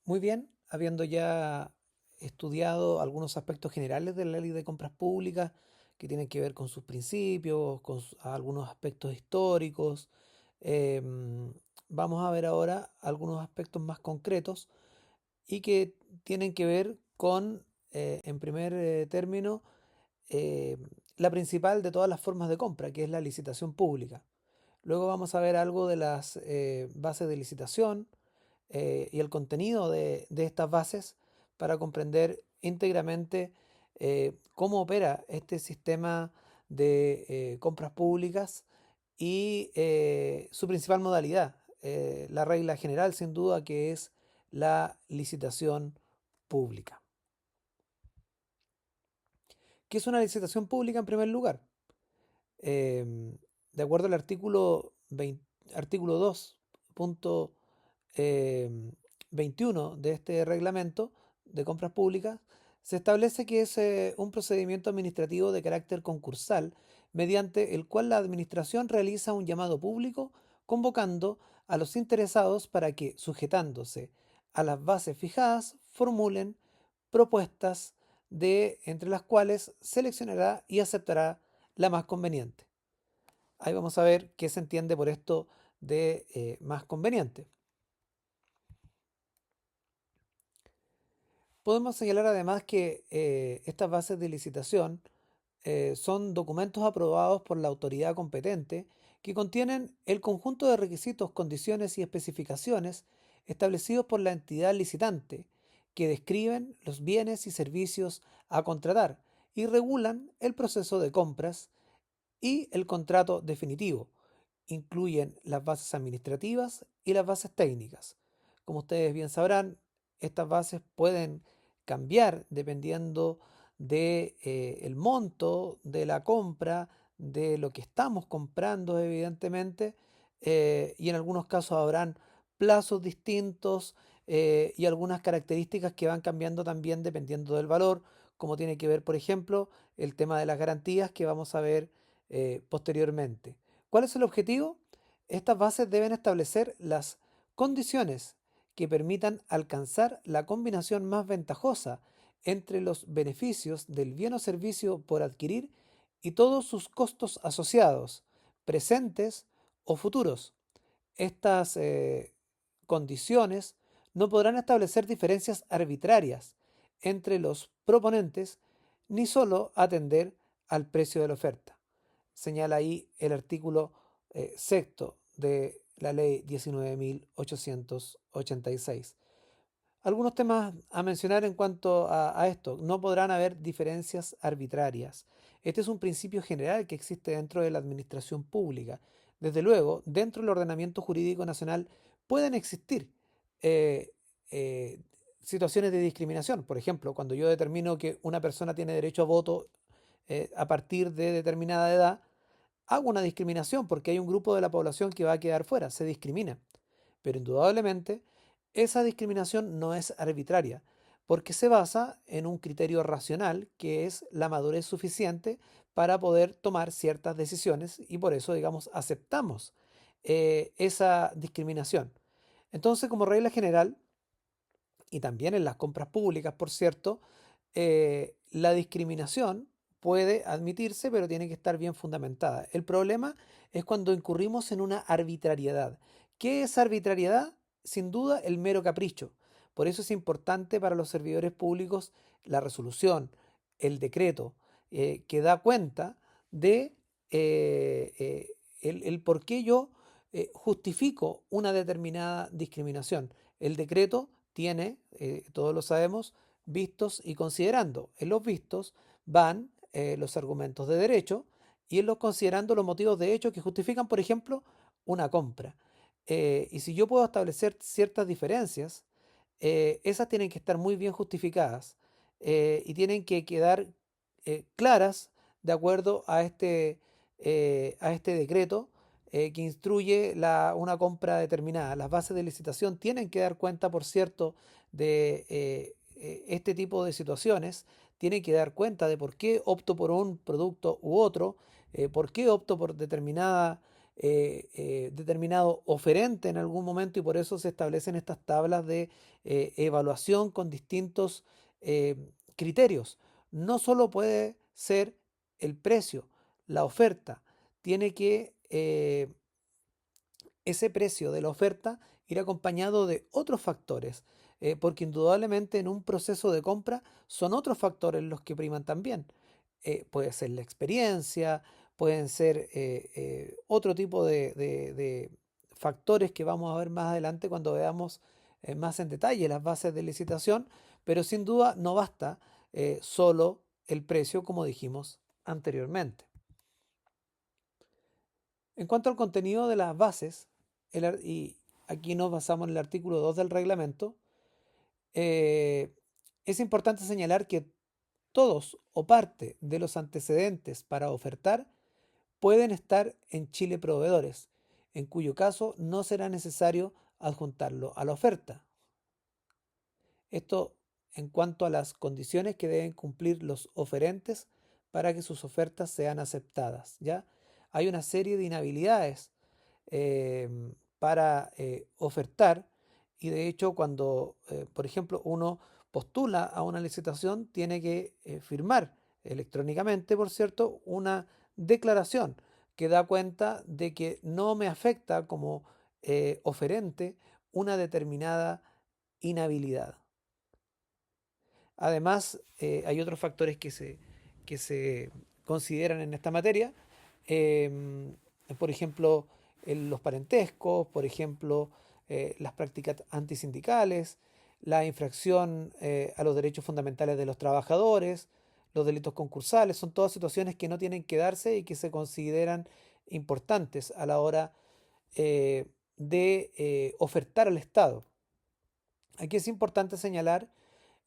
Muy bien, habiendo ya estudiado algunos aspectos generales de la ley de compras públicas que tienen que ver con sus principios, con algunos aspectos históricos, vamos a ver ahora algunos aspectos más concretos y que tienen que ver con, en primer término, eh, la principal de todas las formas de compra, que es la licitación pública. Luego vamos a ver algo de las bases de licitación y el contenido de estas bases para comprender íntegramente cómo opera este sistema de compras públicas y su principal modalidad, la regla general sin duda que es la licitación pública. ¿Qué es una licitación pública en primer lugar? Em, de acuerdo al artículo 20 artículo 2, punto em, 21 de este reglamento de compras públicas, se establece que es un procedimiento administrativo de carácter concursal mediante el cual la administración realiza un llamado público convocando a los interesados para que, sujetándose a las bases fijadas, formulen propuestas de entre las cuales seleccionará y aceptará la más conveniente. Ahí vamos a ver qué se entiende por esto de más conveniente. Podemos señalar además que estas bases de licitación son documentos aprobados por la autoridad competente que contienen el conjunto de requisitos, condiciones y especificaciones establecidos por la entidad licitante, que describen los bienes y servicios a contratar y regulan el proceso de compras y el contrato definitivo. Incluyen las bases administrativas y las bases técnicas. Como ustedes bien sabrán, estas bases pueden cambiar dependiendo de el monto de la compra, de lo que estamos comprando, evidentemente, y en algunos casos habrán plazos distintos y algunas características que van cambiando también dependiendo del valor, como tiene que ver, por ejemplo, el tema de las garantías que vamos a ver posteriormente. ¿Cuál es el objetivo? Estas bases deben establecer las condiciones que permitan alcanzar la combinación más ventajosa entre los beneficios del bien o servicio por adquirir y todos sus costos asociados, presentes o futuros. Estas condiciones no podrán establecer diferencias arbitrarias entre los proponentes ni solo atender al precio de la oferta. Señala ahí el artículo sexto de la ley 19.886. Algunos temas a mencionar en cuanto a esto. No podrán haber diferencias arbitrarias. Este es un principio general que existe dentro de la administración pública. Desde luego, dentro del ordenamiento jurídico nacional pueden existir eh, eh, situaciones de discriminación. Por ejemplo, cuando yo determino que una persona tiene derecho a voto a partir de determinada edad, hago una discriminación porque hay un grupo de la población que va a quedar fuera, se discrimina. Pero indudablemente esa discriminación no es arbitraria, porque se basa en un criterio racional que es la madurez suficiente para poder tomar ciertas decisiones y por eso, digamos, aceptamos esa discriminación. Entonces, como regla general, y también en las compras públicas, por cierto, la discriminación puede admitirse, pero tiene que estar bien fundamentada. El problema es cuando incurrimos en una arbitrariedad. ¿Qué es arbitrariedad? Sin duda, el mero capricho. Por eso es importante para los servidores públicos la resolución, el decreto, que da cuenta de el por qué yo justifico una determinada discriminación. El decreto tiene, todos lo sabemos, vistos y considerando. En los vistos van los argumentos de derecho y en los considerando los motivos de hecho que justifican, por ejemplo, una compra. Y si yo puedo establecer ciertas diferencias, esas tienen que estar muy bien justificadas y tienen que quedar claras de acuerdo a este decreto que instruye una compra determinada. Las bases de licitación tienen que dar cuenta, por cierto, de este tipo de situaciones, tienen que dar cuenta de por qué opto por un producto u otro, por qué opto por determinada determinado oferente en algún momento, y por eso se establecen estas tablas de evaluación con distintos eh, criterios. No solo puede ser el precio, la oferta, tiene que ese precio de la oferta ir acompañado de otros factores, porque indudablemente en un proceso de compra son otros factores los que priman también. Puede ser la experiencia, pueden ser otro tipo de factores que vamos a ver más adelante cuando veamos más en detalle las bases de licitación, pero sin duda no basta solo el precio, como dijimos anteriormente. En cuanto al contenido de las bases, y aquí nos basamos en el artículo 2 del reglamento, eh, es importante señalar que todos o parte de los antecedentes para ofertar pueden estar en Chile Proveedores, en cuyo caso no será necesario adjuntarlo a la oferta. Esto en cuanto a las condiciones que deben cumplir los oferentes para que sus ofertas sean aceptadas, ¿ya? Hay una serie de inhabilidades eh, para ofertar, y de hecho cuando, por ejemplo, uno postula a una licitación, tiene que firmar electrónicamente, por cierto, una declaración que da cuenta de que no me afecta como oferente una determinada inhabilidad. Además, hay otros factores que se consideran en esta materia. em, por ejemplo, los parentescos, por ejemplo, las prácticas antisindicales, la infracción a los derechos fundamentales de los trabajadores, los delitos concursales, son todas situaciones que no tienen que darse y que se consideran importantes a la hora de ofertar al Estado. Aquí es importante señalar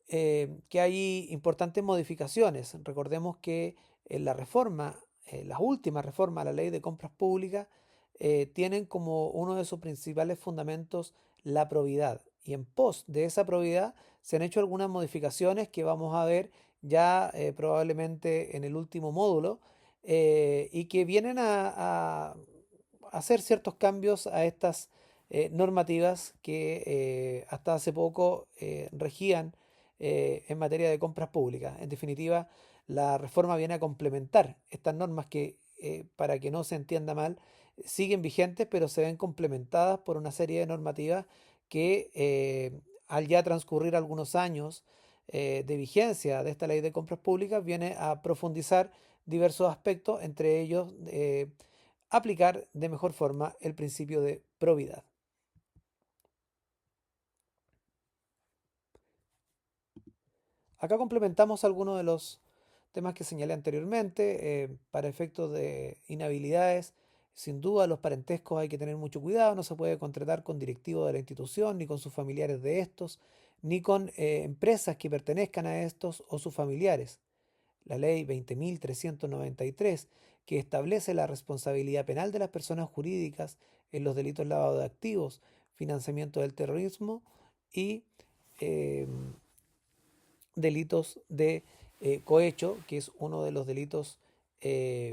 que hay importantes modificaciones. Recordemos que la reforma, las últimas reformas a la ley de compras públicas, tienen como uno de sus principales fundamentos la probidad. Y en pos de esa probidad se han hecho algunas modificaciones que vamos a ver ya probablemente en el último módulo, y que vienen a hacer ciertos cambios a estas normativas que hasta hace poco regían en materia de compras públicas. En definitiva, la reforma viene a complementar estas normas que, para que no se entienda mal, siguen vigentes, pero se ven complementadas por una serie de normativas que al ya transcurrir algunos años de vigencia de esta ley de compras públicas, viene a profundizar diversos aspectos, entre ellos aplicar de mejor forma el principio de probidad. Acá complementamos algunos de los temas que señalé anteriormente. Para efectos de inhabilidades, sin duda los parentescos hay que tener mucho cuidado. No se puede contratar con directivos de la institución, ni con sus familiares de estos, ni con empresas que pertenezcan a estos o sus familiares. La ley 20.393, que establece la responsabilidad penal de las personas jurídicas en los delitos lavado de activos, financiamiento del terrorismo y eh, delitos de cohecho, que es uno de los delitos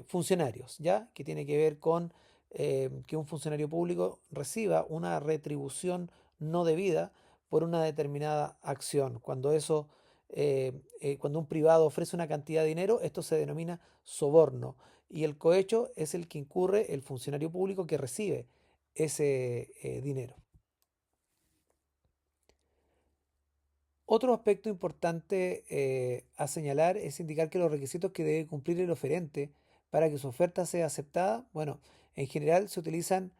funcionarios, ¿ya? Que tiene que ver con que un funcionario público reciba una retribución no debida por una determinada acción. Cuando un privado ofrece una cantidad de dinero, esto se denomina soborno. Y el cohecho es el que incurre el funcionario público que recibe ese dinero. Otro aspecto importante a señalar es indicar que los requisitos que debe cumplir el oferente para que su oferta sea aceptada, bueno, en general se utilizan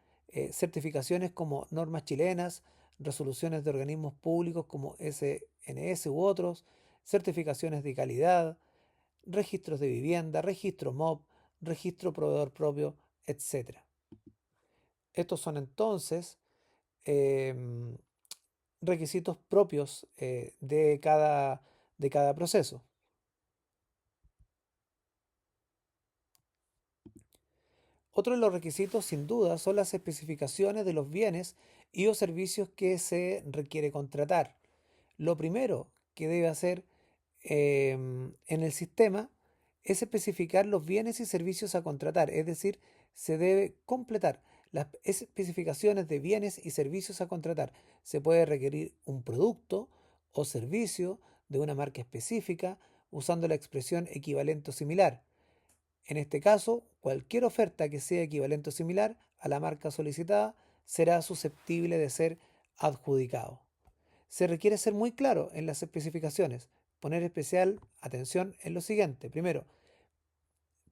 certificaciones como normas chilenas, resoluciones de organismos públicos como SNS u otros, certificaciones de calidad, registros de vivienda, registro MOB, registro proveedor propio, etcétera. Estos son entonces em, requisitos propios de cada proceso. Otro de los requisitos, sin duda, son las especificaciones de los bienes y o servicios que se requiere contratar. Lo primero que debe hacer en el sistema es especificar los bienes y servicios a contratar, es decir, se debe completar las especificaciones de bienes y servicios a contratar. Se puede requerir un producto o servicio de una marca específica usando la expresión equivalente o similar. En este caso, cualquier oferta que sea equivalente o similar a la marca solicitada será susceptible de ser adjudicado. Se requiere ser muy claro en las especificaciones, poner especial atención en lo siguiente. Primero,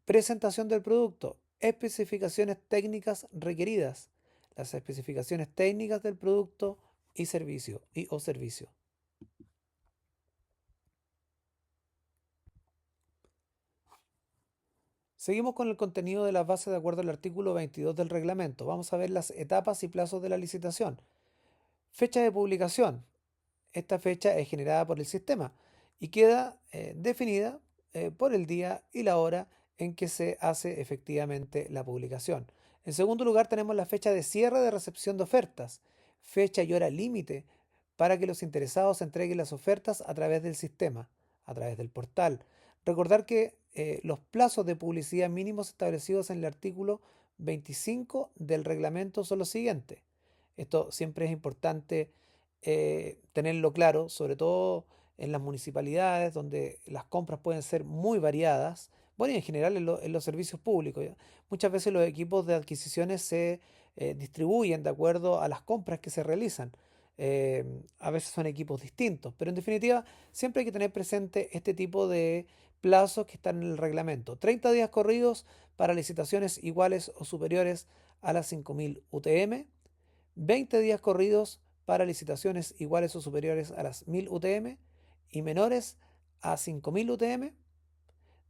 presentación del producto, especificaciones técnicas requeridas, las especificaciones técnicas del producto y servicio o servicio. Seguimos con el contenido de las bases de acuerdo al artículo 22 del reglamento. Vamos a ver las etapas y plazos de la licitación. Fecha de publicación. Esta fecha es generada por el sistema y queda definida por el día y la hora en que se hace efectivamente la publicación. En segundo lugar, tenemos la fecha de cierre de recepción de ofertas, fecha y hora límite para que los interesados entreguen las ofertas a través del sistema, a través del portal. Recordar que los plazos de publicidad mínimos establecidos en el artículo 25 del reglamento son los siguientes. Esto siempre es importante tenerlo claro, sobre todo en las municipalidades donde las compras pueden ser muy variadas, bueno, y en general en los servicios públicos. ¿Ya? Muchas veces los equipos de adquisiciones se distribuyen de acuerdo a las compras que se realizan. A veces son equipos distintos, pero en definitiva siempre hay que tener presente este tipo de plazos que están en el reglamento. 30 días corridos para licitaciones iguales o superiores a las 5.000 UTM, 20 días corridos para licitaciones iguales o superiores a las 1000 UTM y menores a 5000 UTM,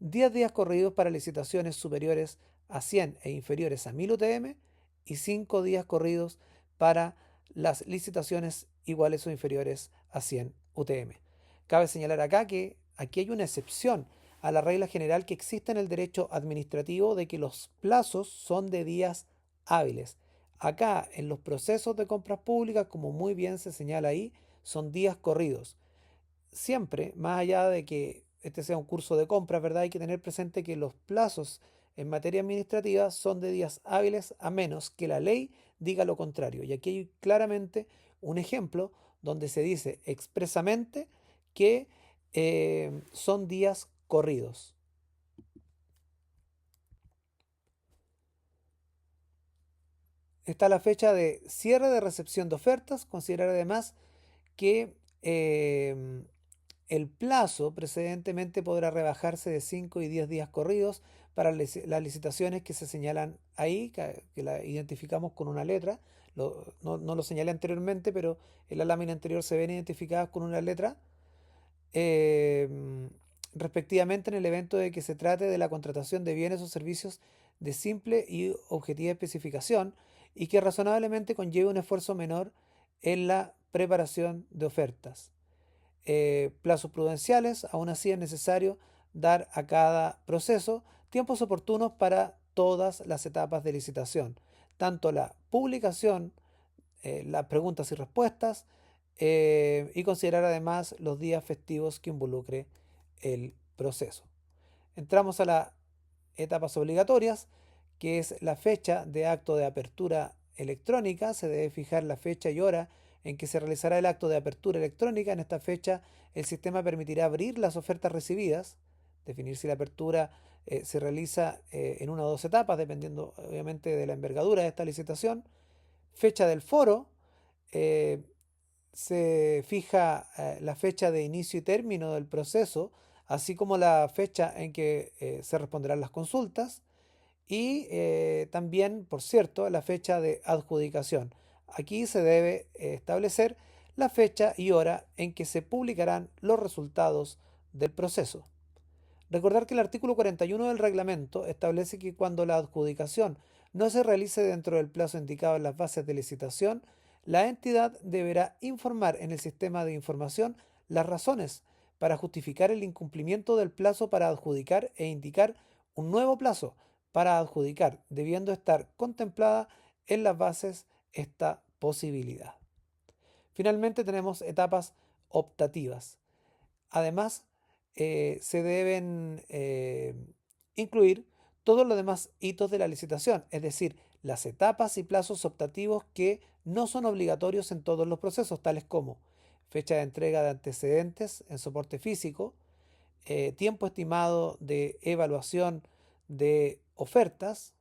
10 días corridos para licitaciones superiores a 100 e inferiores a 1000 UTM y 5 días corridos para las licitaciones iguales o inferiores a 100 UTM. Cabe señalar acá que aquí hay una excepción a la regla general que existe en el derecho administrativo de que los plazos son de días hábiles. Acá, en los procesos de compras públicas, como muy bien se señala ahí, son días corridos. Siempre, más allá de que este sea un curso de compras, ¿verdad? Hay que tener presente que los plazos en materia administrativa son de días hábiles a menos que la ley diga lo contrario. Y aquí hay claramente un ejemplo donde se dice expresamente que son días corridos. Está la fecha de cierre de recepción de ofertas. Considerar además que el plazo precedentemente podrá rebajarse de 5 y 10 días corridos para las licitaciones que se señalan ahí, que la identificamos con una letra. No lo señalé anteriormente, pero en la lámina anterior se ven identificadas con una letra, eh, respectivamente en el evento de que se trate de la contratación de bienes o servicios de simple y objetiva especificación y que razonablemente conlleve un esfuerzo menor en la preparación de ofertas. Plazos prudenciales, aún así es necesario dar a cada proceso tiempos oportunos para todas las etapas de licitación, tanto la publicación, las preguntas y respuestas, y considerar además los días festivos que involucre el proceso. Entramos a las etapas obligatorias, que es la fecha de acto de apertura electrónica. Se debe fijar la fecha y hora en que se realizará el acto de apertura electrónica. En esta fecha el sistema permitirá abrir las ofertas recibidas, definir si la apertura se realiza en una o dos etapas, dependiendo obviamente de la envergadura de esta licitación. Fecha del foro, eh, se fija la fecha de inicio y término del proceso, así como la fecha en que se responderán las consultas y también, por cierto, la fecha de adjudicación. Aquí se debe establecer la fecha y hora en que se publicarán los resultados del proceso. Recordar que el artículo 41 del reglamento establece que cuando la adjudicación no se realice dentro del plazo indicado en las bases de licitación, la entidad deberá informar en el sistema de información las razones para justificar el incumplimiento del plazo para adjudicar e indicar un nuevo plazo para adjudicar, debiendo estar contemplada en las bases esta posibilidad. Finalmente tenemos etapas optativas. Además, se deben incluir todos los demás hitos de la licitación, es decir, las etapas y plazos optativos que no son obligatorios en todos los procesos, tales como fecha de entrega de antecedentes en soporte físico, tiempo estimado de evaluación de ofertas,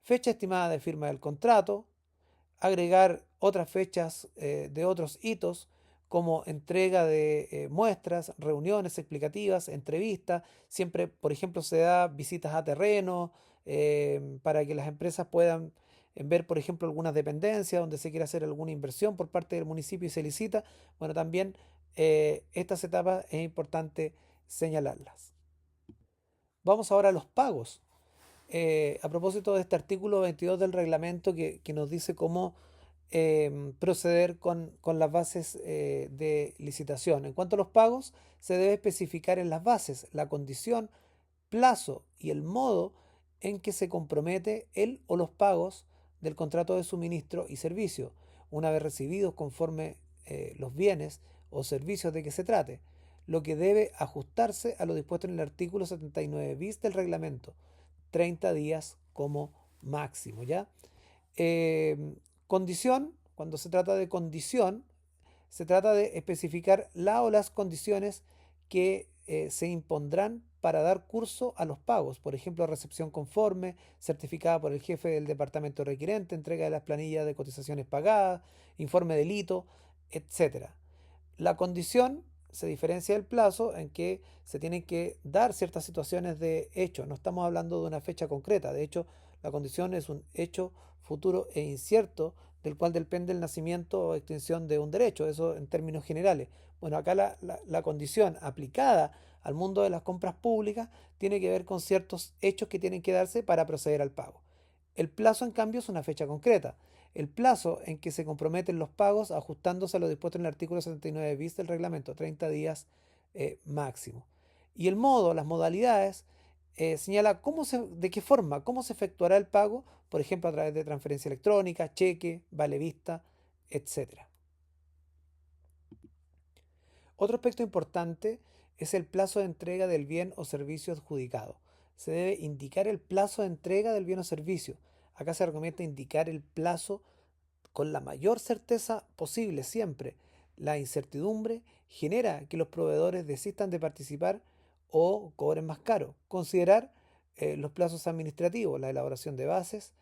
fecha estimada de firma del contrato, agregar otras fechas de otros hitos como entrega de muestras, reuniones explicativas, entrevistas. Siempre, por ejemplo, se da visitas a terreno para que las empresas puedan ver, por ejemplo, algunas dependencias donde se quiere hacer alguna inversión por parte del municipio y se licita. Bueno, también estas etapas es importante señalarlas. Vamos ahora a los pagos. A propósito de este artículo 22 del reglamento que nos dice cómo proceder con las bases de licitación. En cuanto a los pagos, se debe especificar en las bases la condición, plazo y el modo en que se compromete el o los pagos del contrato de suministro y servicio, una vez recibidos conforme los bienes o servicios de que se trate, lo que debe ajustarse a lo dispuesto en el artículo 79 bis del reglamento, 30 días como máximo, ¿ya? Eh, Condición, cuando se trata de condición, se trata de especificar la o las condiciones que se impondrán para dar curso a los pagos, por ejemplo, recepción conforme, certificada por el jefe del departamento requirente, entrega de las planillas de cotizaciones pagadas, informe de delito, etcétera. La condición se diferencia del plazo en que se tienen que dar ciertas situaciones de hecho. No estamos hablando de una fecha concreta. De hecho, la condición es un hecho futuro e incierto del cual depende el nacimiento o extinción de un derecho. Eso en términos generales. Bueno, acá la condición aplicada al mundo de las compras públicas tiene que ver con ciertos hechos que tienen que darse para proceder al pago. El plazo, en cambio, es una fecha concreta. El plazo en que se comprometen los pagos ajustándose a lo dispuesto en el artículo 79 bis del reglamento, 30 días máximo. Y el modo, las modalidades, señala de qué forma, cómo se efectuará el pago, por ejemplo, a través de transferencia electrónica, cheque, vale vista, etcétera. Otro aspecto importante es el plazo de entrega del bien o servicio adjudicado. Se debe indicar el plazo de entrega del bien o servicio. Acá se recomienda indicar el plazo con la mayor certeza posible siempre. La incertidumbre genera que los proveedores desistan de participar o cobren más caro. Considerar los plazos administrativos, la elaboración de bases,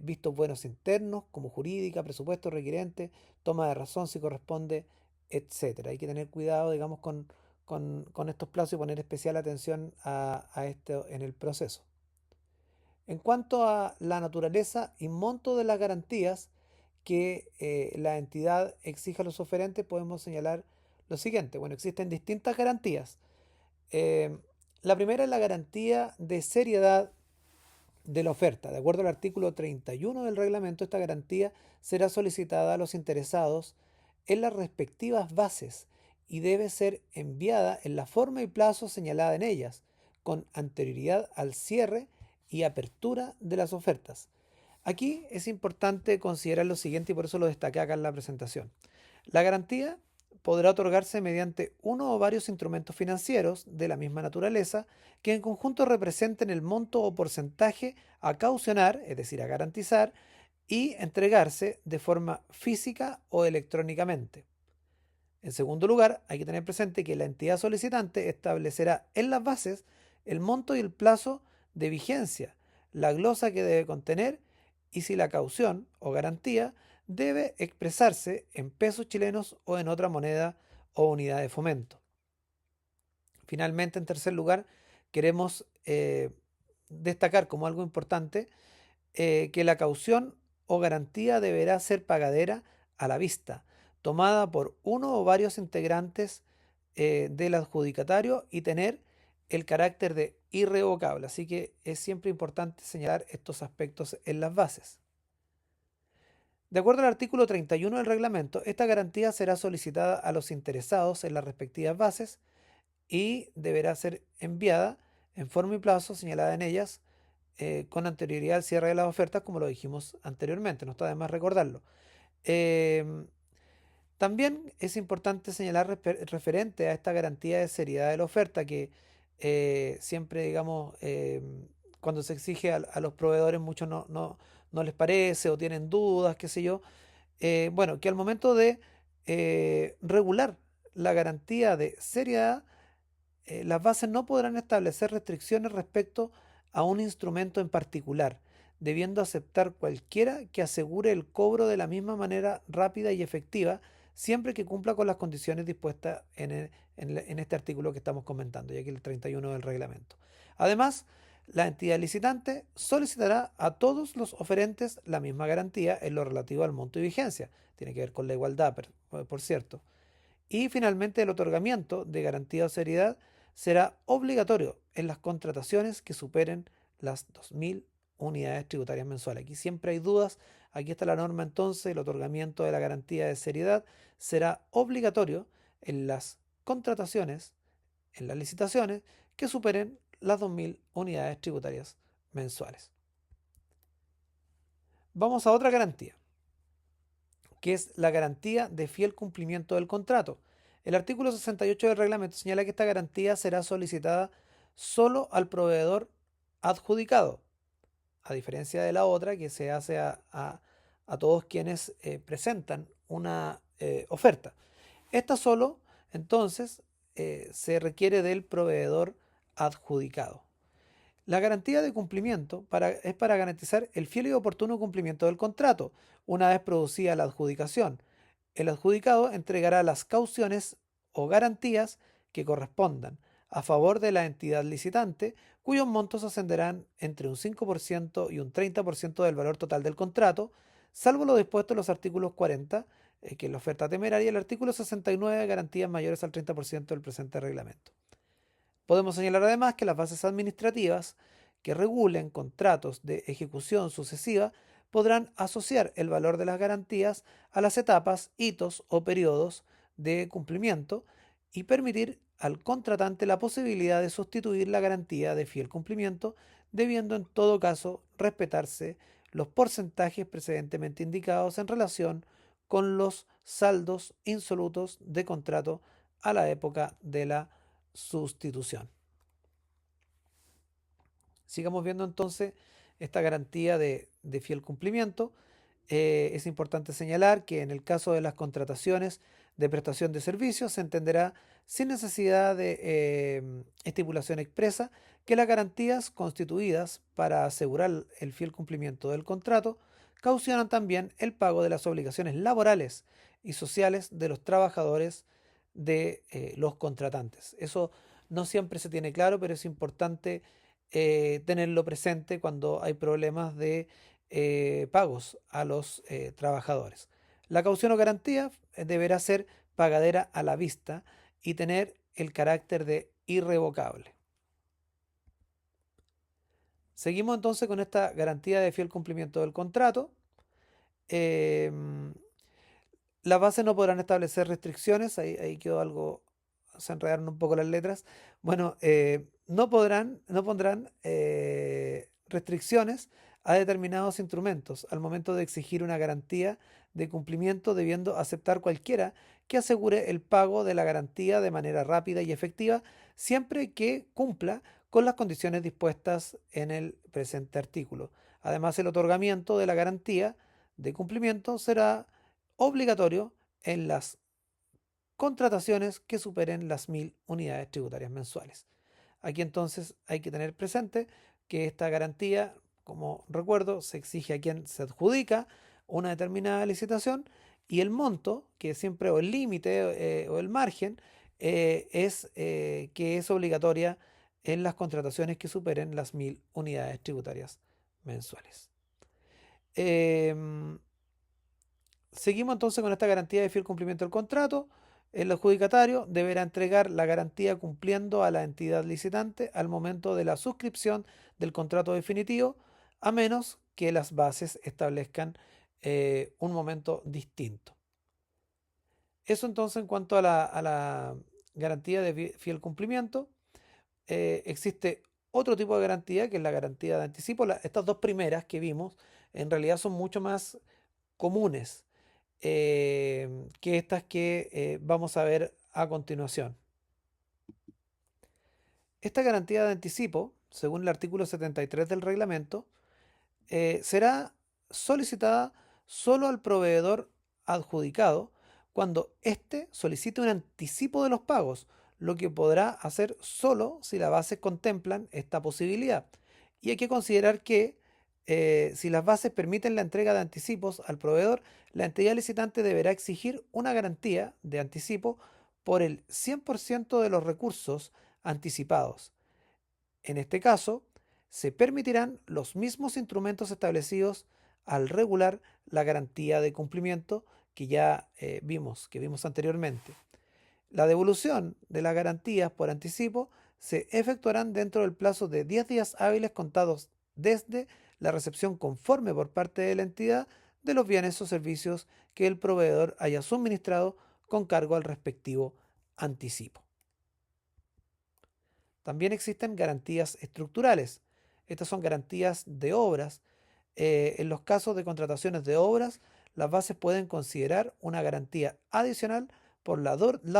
vistos buenos internos como jurídica, presupuesto requerente, toma de razón si corresponde, etcétera. Hay que tener cuidado, digamos, con estos plazos y poner especial atención a esto en el proceso. En cuanto a la naturaleza y monto de las garantías que la entidad exija a los oferentes, podemos señalar lo siguiente. Bueno, existen distintas garantías. Eh, la primera es la garantía de seriedad de la oferta. De acuerdo al artículo 31 del reglamento, esta garantía será solicitada a los interesados en las respectivas bases y debe ser enviada en la forma y plazo señalada en ellas, con anterioridad al cierre y apertura de las ofertas. Aquí es importante considerar lo siguiente y por eso lo destaqué acá en la presentación. La garantía podrá otorgarse mediante uno o varios instrumentos financieros de la misma naturaleza que en conjunto representen el monto o porcentaje a caucionar, es decir, a garantizar, y entregarse de forma física o electrónicamente. En segundo lugar, hay que tener presente que la entidad solicitante establecerá en las bases el monto y el plazo de vigencia, la glosa que debe contener y si la caución o garantía debe expresarse en pesos chilenos o en otra moneda o unidad de fomento. Finalmente, en tercer lugar, queremos destacar como algo importante que la caución o garantía deberá ser pagadera a la vista, tomada por uno o varios integrantes del adjudicatario y tener el carácter de irrevocable. Así que es siempre importante señalar estos aspectos en las bases. De acuerdo al artículo 31 del reglamento, esta garantía será solicitada a los interesados en las respectivas bases y deberá ser enviada en forma y plazo señalada en ellas con anterioridad al cierre de las ofertas, como lo dijimos anteriormente, no está de más recordarlo. Em, También es importante señalar referente a esta garantía de seriedad de la oferta que siempre, digamos, cuando se exige a los proveedores, muchos no les parece o tienen dudas, qué sé yo. Bueno, que al momento de regular la garantía de seriedad, las bases no podrán establecer restricciones respecto a un instrumento en particular, debiendo aceptar cualquiera que asegure el cobro de la misma manera rápida y efectiva, siempre que cumpla con las condiciones dispuestas en este artículo que estamos comentando, y aquí el 31 del reglamento. Además, la entidad licitante solicitará a todos los oferentes la misma garantía en lo relativo al monto y vigencia. Tiene que ver con la igualdad, por cierto. Y finalmente, el otorgamiento de garantía o seriedad será obligatorio en las contrataciones que superen las 2.000 unidades tributarias mensuales. Aquí siempre hay dudas. Aquí está la norma entonces. El otorgamiento de la garantía de seriedad será obligatorio en las contrataciones, en las licitaciones que superen las 2.000 unidades tributarias mensuales. Vamos a otra garantía, que es la garantía de fiel cumplimiento del contrato. El artículo 68 del reglamento señala que esta garantía será solicitada solo al proveedor adjudicado, a diferencia de la otra que se hace a todos quienes presentan una oferta. Esta solo, entonces, se requiere del proveedor adjudicado. La garantía de cumplimiento es para garantizar el fiel y oportuno cumplimiento del contrato, una vez producida la adjudicación. El adjudicado entregará las cauciones o garantías que correspondan a favor de la entidad licitante, cuyos montos ascenderán entre un 5% y un 30% del valor total del contrato, salvo lo dispuesto en los artículos 40, que es la oferta temeraria, y el artículo 69, garantías mayores al 30% del presente reglamento. Podemos señalar además que las bases administrativas que regulen contratos de ejecución sucesiva podrán asociar el valor de las garantías a las etapas, hitos o periodos de cumplimiento y permitir al contratante la posibilidad de sustituir la garantía de fiel cumplimiento, debiendo en todo caso respetarse los porcentajes precedentemente indicados en relación con los saldos insolutos de contrato a la época de la sustitución. Sigamos viendo entonces esta garantía de fiel cumplimiento. Es importante señalar que en el caso de las contrataciones de prestación de servicios se entenderá sin necesidad de estipulación expresa que las garantías constituidas para asegurar el fiel cumplimiento del contrato caucionan también el pago de las obligaciones laborales y sociales de los trabajadores de los contratantes. Eso no siempre se tiene claro, pero es importante tenerlo presente cuando hay problemas de pagos a los trabajadores. La caución o garantía deberá ser pagadera a la vista y tener el carácter de irrevocable. Seguimos entonces con esta garantía de fiel cumplimiento del contrato. Eh, las bases no podrán establecer restricciones, ahí quedó algo, se enredaron un poco las letras. Bueno, no pondrán restricciones a determinados instrumentos al momento de exigir una garantía de cumplimiento, debiendo aceptar cualquiera que asegure el pago de la garantía de manera rápida y efectiva, siempre que cumpla con las condiciones dispuestas en el presente artículo. Además, el otorgamiento de la garantía de cumplimiento será obligatorio en las contrataciones que superen las 1.000 unidades tributarias mensuales. Aquí entonces hay que tener presente que esta garantía, como recuerdo, se exige a quien se adjudica una determinada licitación, y el monto, que siempre, o el límite o el margen, que es obligatoria en las contrataciones que superen las 1.000 unidades tributarias mensuales. Seguimos entonces con esta garantía de fiel cumplimiento del contrato. El adjudicatario deberá entregar la garantía cumpliendo a la entidad licitante al momento de la suscripción del contrato definitivo, a menos que las bases establezcan un momento distinto. Eso entonces en cuanto a la garantía de fiel cumplimiento. Existe otro tipo de garantía, que es la garantía de anticipo. Estas dos primeras que vimos en realidad son mucho más comunes que estas que vamos a ver a continuación. Esta garantía de anticipo según el artículo 73 del reglamento, será solicitada solo al proveedor adjudicado cuando éste solicite un anticipo de los pagos, lo que podrá hacer solo si las bases contemplan esta posibilidad. Y hay que considerar que si las bases permiten la entrega de anticipos al proveedor, la entidad licitante deberá exigir una garantía de anticipo por el 100% de los recursos anticipados. En este caso, se permitirán los mismos instrumentos establecidos al regular la garantía de cumplimiento que vimos anteriormente. La devolución de las garantías por anticipo se efectuarán dentro del plazo de 10 días hábiles contados desde la recepción conforme por parte de la entidad de los bienes o servicios que el proveedor haya suministrado con cargo al respectivo anticipo. También existen garantías estructurales. Estas son garantías de obras. En los casos de contrataciones de obras, las bases pueden considerar una garantía adicional por la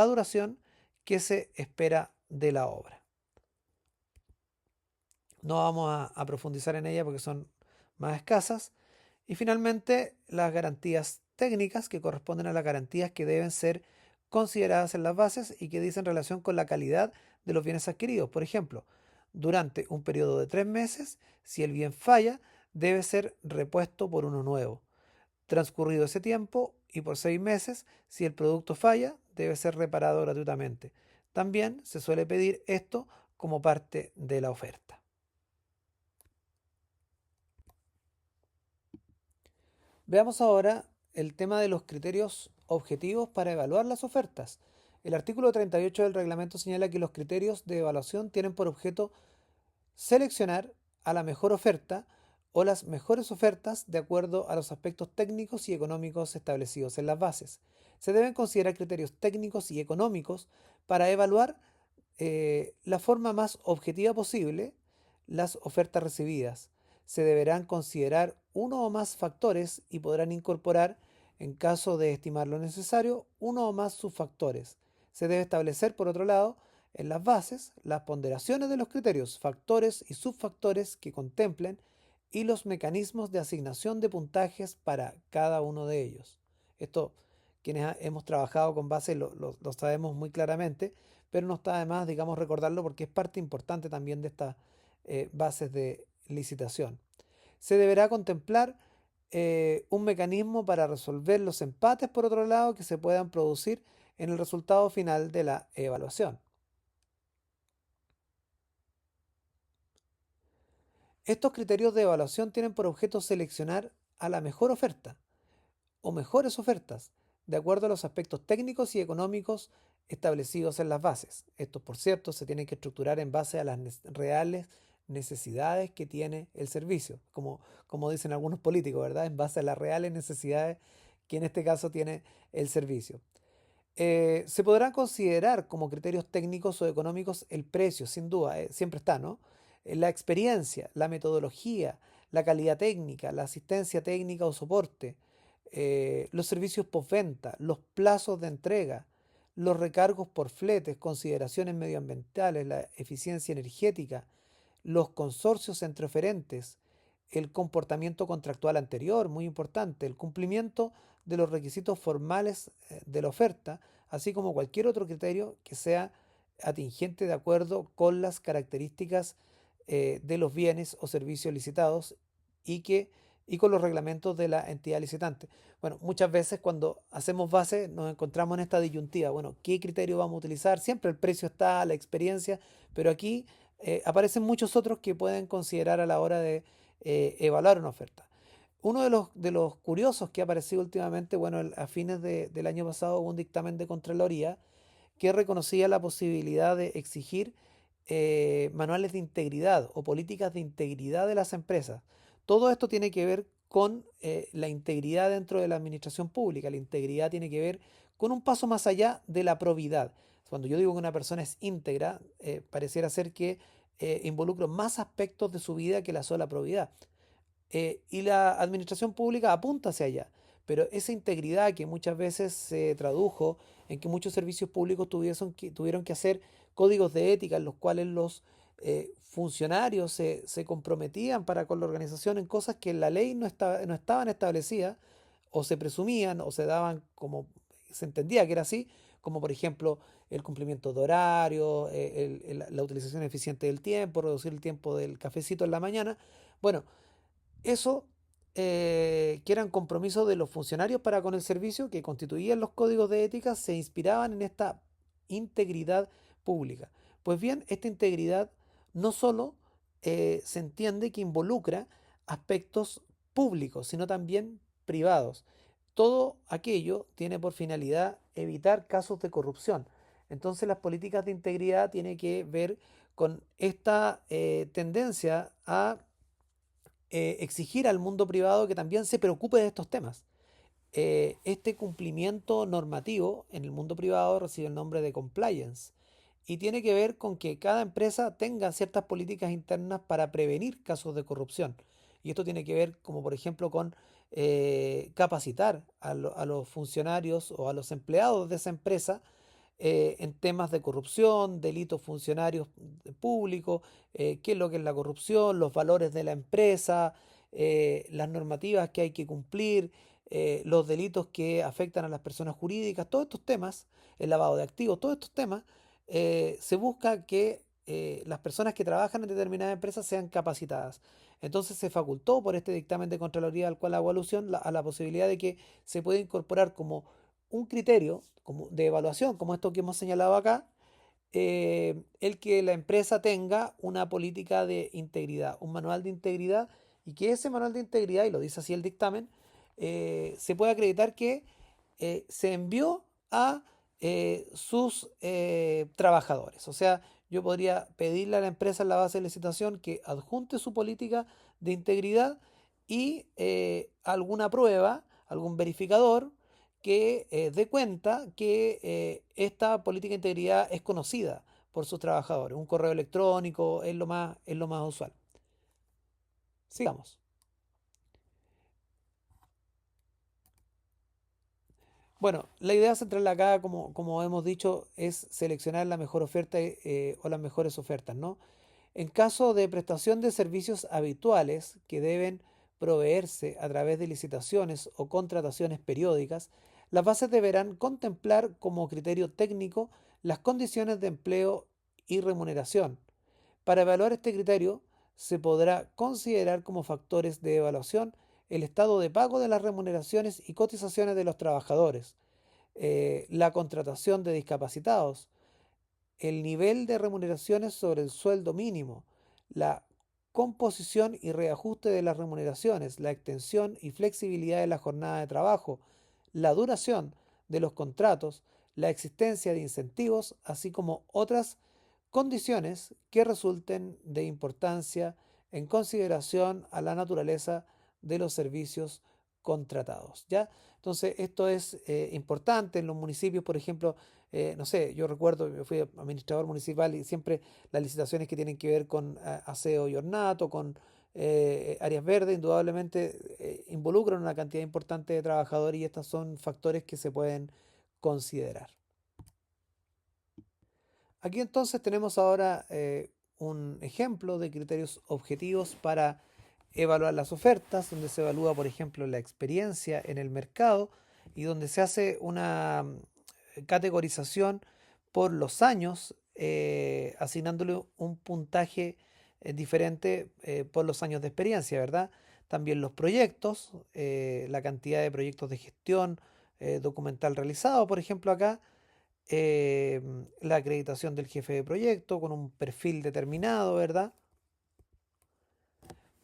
duración que se espera de la obra. No vamos a profundizar en ella porque son más escasas. Y finalmente, las garantías técnicas, que corresponden a las garantías que deben ser consideradas en las bases y que dicen relación con la calidad de los bienes adquiridos. Por ejemplo, durante un periodo de 3 meses, si el bien falla, debe ser repuesto por uno nuevo. Transcurrido ese tiempo y por 6 meses, si el producto falla, debe ser reparado gratuitamente. También se suele pedir esto como parte de la oferta. Veamos ahora el tema de los criterios objetivos para evaluar las ofertas. El artículo 38 del reglamento señala que los criterios de evaluación tienen por objeto seleccionar a la mejor oferta o las mejores ofertas de acuerdo a los aspectos técnicos y económicos establecidos en las bases. Se deben considerar criterios técnicos y económicos para evaluar la forma más objetiva posible las ofertas recibidas. Se deberán considerar uno o más factores y podrán incorporar, en caso de estimar lo necesario, uno o más subfactores. Se debe establecer, por otro lado, en las bases, las ponderaciones de los criterios, factores y subfactores que contemplen y los mecanismos de asignación de puntajes para cada uno de ellos. Esto, quienes hemos trabajado con bases lo sabemos muy claramente, pero no está de más, digamos, recordarlo porque es parte importante también de estas bases de licitación. Se deberá contemplar un mecanismo para resolver los empates, por otro lado, que se puedan producir en el resultado final de la evaluación. Estos criterios de evaluación tienen por objeto seleccionar a la mejor oferta o mejores ofertas, de acuerdo a los aspectos técnicos y económicos establecidos en las bases. Estos, por cierto, se tienen que estructurar en base a las reales necesidades que tiene el servicio, como dicen algunos políticos, ¿verdad? En base a las reales necesidades que en este caso tiene el servicio. Se podrán considerar como criterios técnicos o económicos el precio, sin duda, siempre está, ¿no? La experiencia, la metodología, la calidad técnica, la asistencia técnica o soporte, los servicios postventa, los plazos de entrega, los recargos por fletes, consideraciones medioambientales, la eficiencia energética, los consorcios entre oferentes, el comportamiento contractual anterior, muy importante, el cumplimiento de los requisitos formales de la oferta, así como cualquier otro criterio que sea atingente de acuerdo con las características de los bienes o servicios licitados y con los reglamentos de la entidad licitante. Bueno, muchas veces cuando hacemos base nos encontramos en esta disyuntiva. Bueno, ¿qué criterio vamos a utilizar? Siempre el precio está, la experiencia, pero aquí aparecen muchos otros que pueden considerar a la hora de evaluar una oferta. Uno de los curiosos que ha aparecido últimamente, bueno, a fines del año pasado hubo un dictamen de Contraloría que reconocía la posibilidad de exigir manuales de integridad o políticas de integridad de las empresas. Todo esto tiene que ver con la integridad dentro de la administración pública. La integridad tiene que ver con un paso más allá de la probidad. Cuando yo digo que una persona es íntegra, pareciera ser que involucro más aspectos de su vida que la sola probidad. Y la administración pública apunta hacia allá. Pero esa integridad que muchas veces se tradujo en que muchos servicios públicos tuvieron que hacer códigos de ética en los cuales los funcionarios se comprometían para con la organización en cosas que en la ley no estaban establecidas, o se presumían, o se daban como se entendía que era así, como por ejemplo el cumplimiento de horarios, la utilización eficiente del tiempo, reducir el tiempo del cafecito en la mañana. Bueno, eso, que eran compromisos de los funcionarios para con el servicio, que constituían los códigos de ética, se inspiraban en esta integridad pública. Pues bien, esta integridad no solo se entiende que involucra aspectos públicos, sino también privados. Todo aquello tiene por finalidad evitar casos de corrupción. Entonces las políticas de integridad tienen que ver con esta tendencia a exigir al mundo privado que también se preocupe de estos temas. Este cumplimiento normativo en el mundo privado recibe el nombre de compliance y tiene que ver con que cada empresa tenga ciertas políticas internas para prevenir casos de corrupción. Y esto tiene que ver, como por ejemplo, con capacitar a los funcionarios o a los empleados de esa empresa en temas de corrupción, delitos funcionarios públicos, qué es lo que es la corrupción, los valores de la empresa, las normativas que hay que cumplir, los delitos que afectan a las personas jurídicas, todos estos temas, el lavado de activos, todos estos temas, se busca que las personas que trabajan en determinadas empresas sean capacitadas. Entonces se facultó por este dictamen de Contraloría al cual hago alusión a la posibilidad de que se pueda incorporar como un criterio como de evaluación, como esto que hemos señalado acá, el que la empresa tenga una política de integridad, un manual de integridad, y que ese manual de integridad, y lo dice así el dictamen, se puede acreditar que se envió a sus trabajadores. O sea, yo podría pedirle a la empresa en la base de licitación que adjunte su política de integridad y alguna prueba, algún verificador que dé cuenta que esta política de integridad es conocida por sus trabajadores. Un correo electrónico es lo más usual. Sigamos. Bueno, la idea central acá, como hemos dicho, es seleccionar la mejor oferta o las mejores ofertas, ¿no? En caso de prestación de servicios habituales que deben proveerse a través de licitaciones o contrataciones periódicas, las bases deberán contemplar como criterio técnico las condiciones de empleo y remuneración. Para evaluar este criterio, se podrá considerar como factores de evaluación el estado de pago de las remuneraciones y cotizaciones de los trabajadores, la contratación de discapacitados, el nivel de remuneraciones sobre el sueldo mínimo, la composición y reajuste de las remuneraciones, la extensión y flexibilidad de la jornada de trabajo, la duración de los contratos, la existencia de incentivos, así como otras condiciones que resulten de importancia en consideración a la naturaleza de los servicios contratados. ¿Ya? Entonces, esto es importante en los municipios, por ejemplo, no sé, yo recuerdo, yo fui administrador municipal y siempre las licitaciones que tienen que ver con aseo y ornato, con áreas verdes, indudablemente involucran una cantidad importante de trabajadores y estos son factores que se pueden considerar. Aquí entonces tenemos ahora un ejemplo de criterios objetivos para evaluar las ofertas, donde se evalúa, por ejemplo, la experiencia en el mercado y donde se hace una categorización por los años, asignándole un puntaje diferente por los años de experiencia, ¿verdad? También los proyectos, la cantidad de proyectos de gestión documental realizado, por ejemplo, acá eh, la acreditación del jefe de proyecto con un perfil determinado, ¿verdad?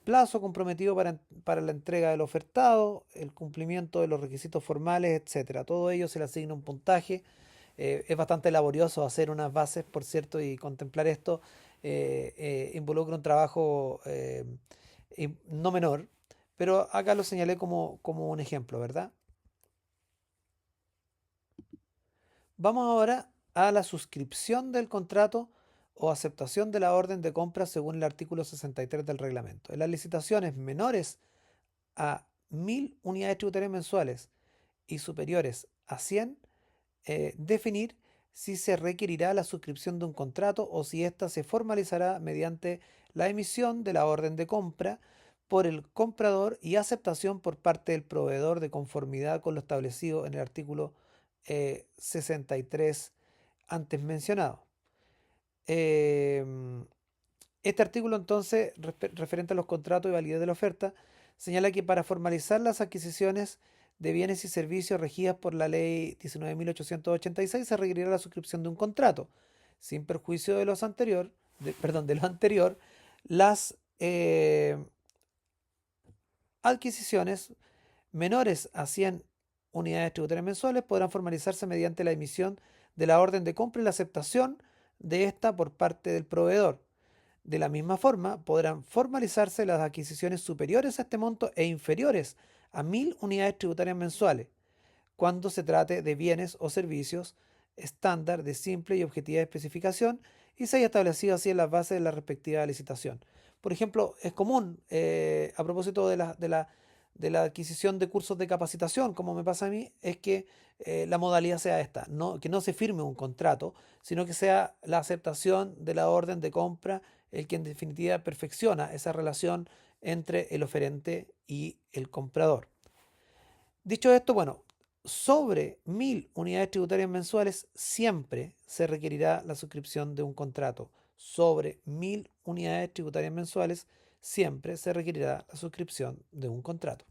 Plazo comprometido para la entrega del ofertado, el cumplimiento de los requisitos formales, etcétera. Todo ello se le asigna un puntaje. Es bastante laborioso hacer unas bases, por cierto, y contemplar esto involucra un trabajo no menor, pero acá lo señalé como un ejemplo, ¿verdad? Vamos ahora a la suscripción del contrato o aceptación de la orden de compra según el artículo 63 del reglamento. En las licitaciones menores a 1000 unidades tributarias mensuales y superiores a 100, definir si se requerirá la suscripción de un contrato o si ésta se formalizará mediante la emisión de la orden de compra por el comprador y aceptación por parte del proveedor de conformidad con lo establecido en el artículo 63 antes mencionado. Em, Este artículo entonces, referente a los contratos y validez de la oferta, señala que para formalizar las adquisiciones de bienes y servicios regidas por la Ley 19.886 se requerirá la suscripción de un contrato. Sin perjuicio de de lo anterior, las adquisiciones menores a 100 unidades tributarias mensuales podrán formalizarse mediante la emisión de la orden de compra y la aceptación de esta por parte del proveedor. De la misma forma, podrán formalizarse las adquisiciones superiores a este monto e inferiores a 1.000 unidades tributarias mensuales, cuando se trate de bienes o servicios estándar de simple y objetiva especificación y se haya establecido así en las bases de la respectiva licitación. Por ejemplo, es común, a propósito de la adquisición de cursos de capacitación, como me pasa a mí, es que la modalidad sea esta, que no se firme un contrato, sino que sea la aceptación de la orden de compra el que en definitiva perfecciona esa relación entre el oferente y el comprador. Dicho esto, bueno, sobre 1.000 unidades tributarias mensuales siempre se requerirá la suscripción de un contrato. Sobre 1.000 unidades tributarias mensuales siempre se requerirá la suscripción de un contrato.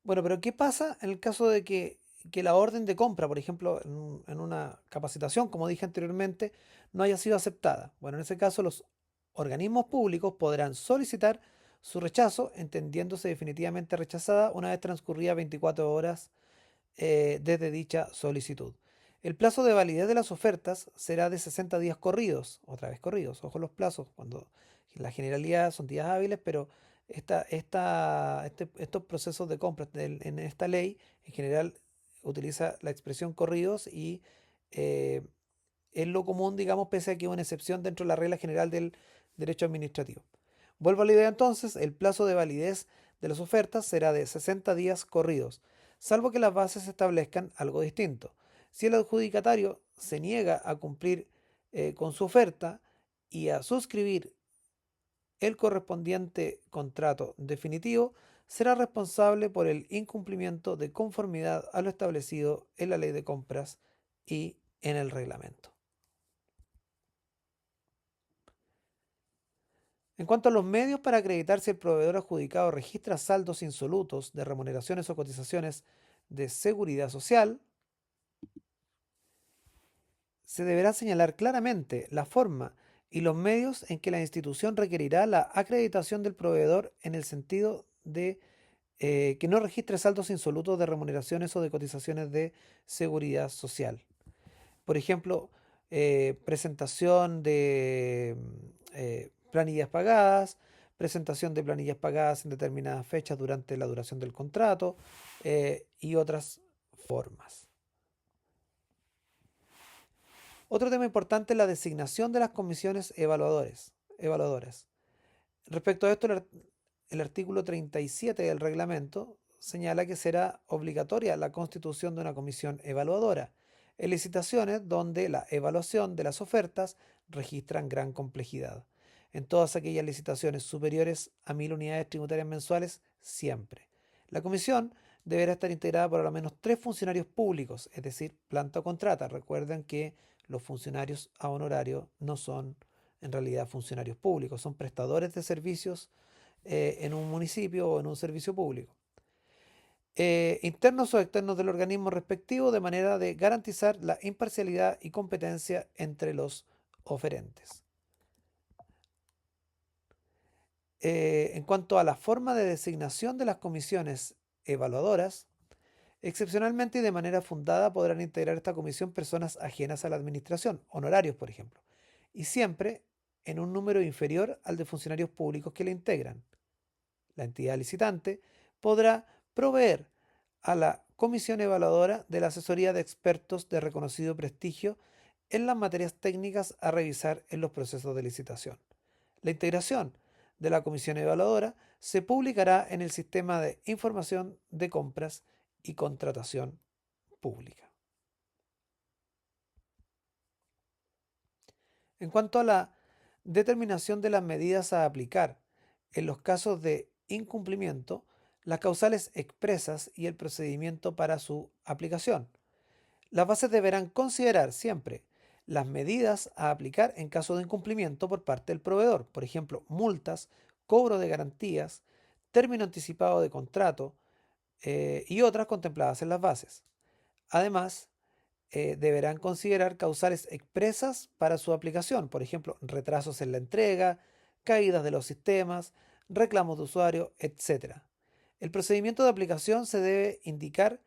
Bueno, pero ¿qué pasa en el caso de que la orden de compra, por ejemplo, en una capacitación, como dije anteriormente, no haya sido aceptada? Bueno, en ese caso los organismos públicos podrán solicitar su rechazo, entendiéndose definitivamente rechazada una vez transcurridas 24 horas desde dicha solicitud. El plazo de validez de las ofertas será de 60 días corridos, otra vez corridos, ojo los plazos, cuando la generalidad son días hábiles, pero estos procesos de compra en esta ley en general utiliza la expresión corridos y eh, es lo común, digamos, pese a que es una excepción dentro de la regla general del derecho administrativo. Vuelvo a la idea entonces, el plazo de validez de las ofertas será de 60 días corridos, salvo que las bases establezcan algo distinto. Si el adjudicatario se niega a cumplir con su oferta y a suscribir el correspondiente contrato definitivo, será responsable por el incumplimiento de conformidad a lo establecido en la ley de compras y en el reglamento. En cuanto a los medios para acreditar si el proveedor adjudicado registra saldos insolutos de remuneraciones o cotizaciones de seguridad social, se deberá señalar claramente la forma y los medios en que la institución requerirá la acreditación del proveedor en el sentido de que no registre saldos insolutos de remuneraciones o de cotizaciones de seguridad social. Por ejemplo, presentación de planillas pagadas, presentación de planillas pagadas en determinadas fechas durante la duración del contrato y otras formas. Otro tema importante es la designación de las comisiones evaluadoras. Respecto a esto, el artículo 37 del reglamento señala que será obligatoria la constitución de una comisión evaluadora en licitaciones donde la evaluación de las ofertas registran gran complejidad. En todas aquellas licitaciones superiores a 1.000 unidades tributarias mensuales, siempre. La comisión deberá estar integrada por al menos 3 funcionarios públicos, es decir, planta o contrata. Recuerden que los funcionarios a honorario no son en realidad funcionarios públicos, son prestadores de servicios en un municipio o en un servicio público. Internos o externos del organismo respectivo de manera de garantizar la imparcialidad y competencia entre los oferentes. En cuanto a la forma de designación de las comisiones evaluadoras, excepcionalmente y de manera fundada podrán integrar esta comisión personas ajenas a la administración, honorarios por ejemplo, y siempre en un número inferior al de funcionarios públicos que la integran. La entidad licitante podrá proveer a la comisión evaluadora de la asesoría de expertos de reconocido prestigio en las materias técnicas a revisar en los procesos de licitación. La integración de la comisión evaluadora se publicará en el Sistema de Información de Compras y Contratación Pública. En cuanto a la determinación de las medidas a aplicar en los casos de incumplimiento, las causales expresas y el procedimiento para su aplicación. Las bases deberán considerar siempre las medidas a aplicar en caso de incumplimiento por parte del proveedor, por ejemplo, multas, cobro de garantías, término anticipado de contrato y otras contempladas en las bases. Además, deberán considerar causales expresas para su aplicación, por ejemplo, retrasos en la entrega, caídas de los sistemas, reclamos de usuario, etcétera. El procedimiento de aplicación se debe indicar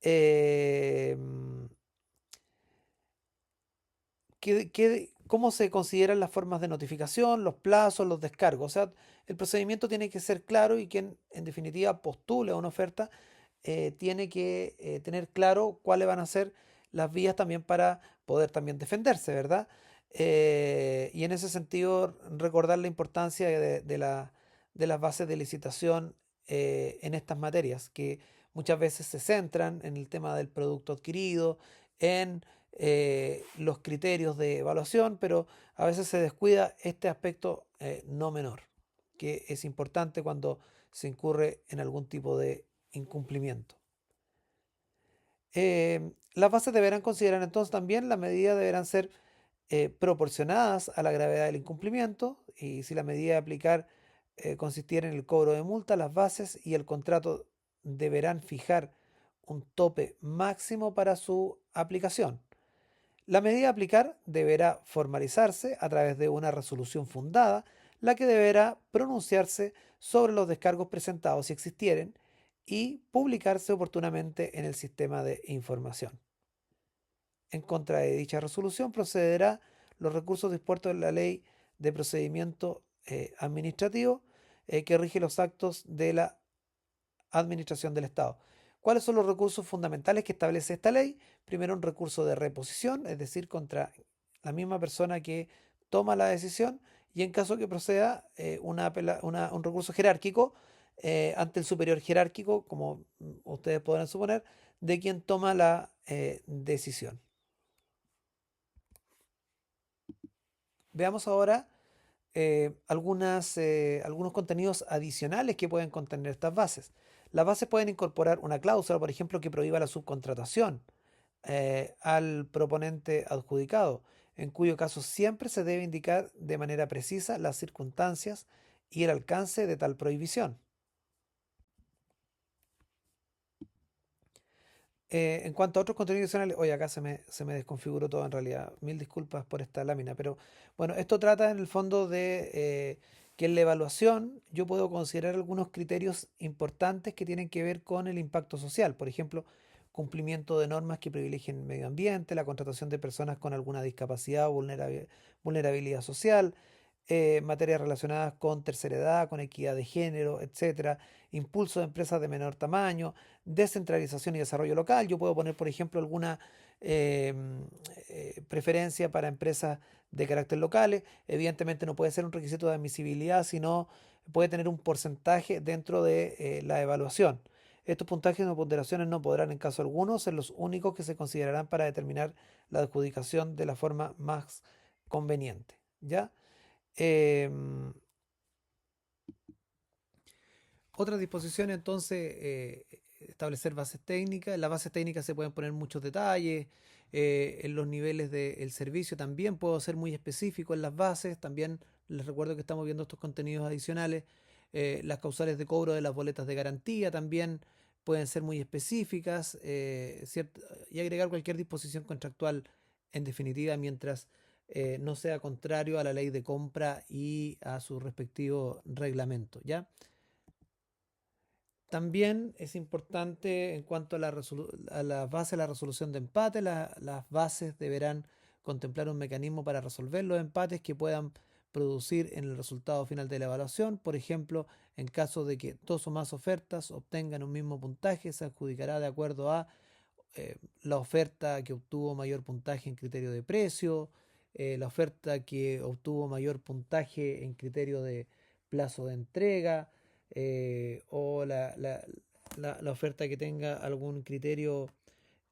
eh, cómo se consideran las formas de notificación, los plazos, los descargos. O sea, el procedimiento tiene que ser claro y quien en definitiva postule a una oferta tiene que tener claro cuáles van a ser las vías también para poder también defenderse, ¿verdad? Y en ese sentido, recordar la importancia de las bases de licitación en estas materias, que muchas veces se centran en el tema del producto adquirido, en los criterios de evaluación, pero a veces se descuida este aspecto no menor, que es importante cuando se incurre en algún tipo de incumplimiento. Las bases deberán considerar entonces también las medidas deberán ser proporcionadas a la gravedad del incumplimiento y si la medida de aplicar consistiera en el cobro de multa, las bases y el contrato deberán fijar un tope máximo para su aplicación. La medida a aplicar deberá formalizarse a través de una resolución fundada, la que deberá pronunciarse sobre los descargos presentados si existieren y publicarse oportunamente en el sistema de información. En contra de dicha resolución procederá los recursos dispuestos en la Ley de Procedimiento Administrativo que rige los actos de la Administración del Estado. ¿Cuáles son los recursos fundamentales que establece esta ley? Primero, un recurso de reposición, es decir, contra la misma persona que toma la decisión, y en caso que proceda, un recurso jerárquico ante el superior jerárquico, como ustedes podrán suponer, de quien toma la decisión. Veamos ahora algunos contenidos adicionales que pueden contener estas bases. Las bases pueden incorporar una cláusula, por ejemplo, que prohíba la subcontratación al proponente adjudicado, en cuyo caso siempre se debe indicar de manera precisa las circunstancias y el alcance de tal prohibición. En cuanto a otros contenidos adicionales, oye, acá se me desconfiguró todo en realidad. Mil disculpas por esta lámina, pero bueno, esto trata en el fondo de que en la evaluación yo puedo considerar algunos criterios importantes que tienen que ver con el impacto social. Por ejemplo, cumplimiento de normas que privilegien el medio ambiente, la contratación de personas con alguna discapacidad o vulnerabilidad social, materias relacionadas con tercera edad, con equidad de género, etcétera, impulso de empresas de menor tamaño, descentralización y desarrollo local. Yo puedo poner, por ejemplo, alguna eh, preferencia para empresas de carácter locales. Evidentemente no puede ser un requisito de admisibilidad, sino puede tener un porcentaje dentro de la evaluación. Estos puntajes o ponderaciones no podrán en caso alguno ser los únicos que se considerarán para determinar la adjudicación de la forma más conveniente. ¿Ya? Em, Otras disposiciones, entonces, establecer bases técnicas. En las bases técnicas se pueden poner muchos detalles. En los niveles del servicio también puedo ser muy específico en las bases. También les recuerdo que estamos viendo estos contenidos adicionales. Las causales de cobro de las boletas de garantía también pueden ser muy específicas. Y agregar cualquier disposición contractual en definitiva mientras no sea contrario a la ley de compra y a su respectivo reglamento, ¿ya? También es importante en cuanto a a la base de la resolución de empate, las bases deberán contemplar un mecanismo para resolver los empates que puedan producir en el resultado final de la evaluación. Por ejemplo, en caso de que dos o más ofertas obtengan un mismo puntaje, se adjudicará de acuerdo a la oferta que obtuvo mayor puntaje en criterio de precio, la oferta que obtuvo mayor puntaje en criterio de plazo de entrega, o la oferta que tenga algún criterio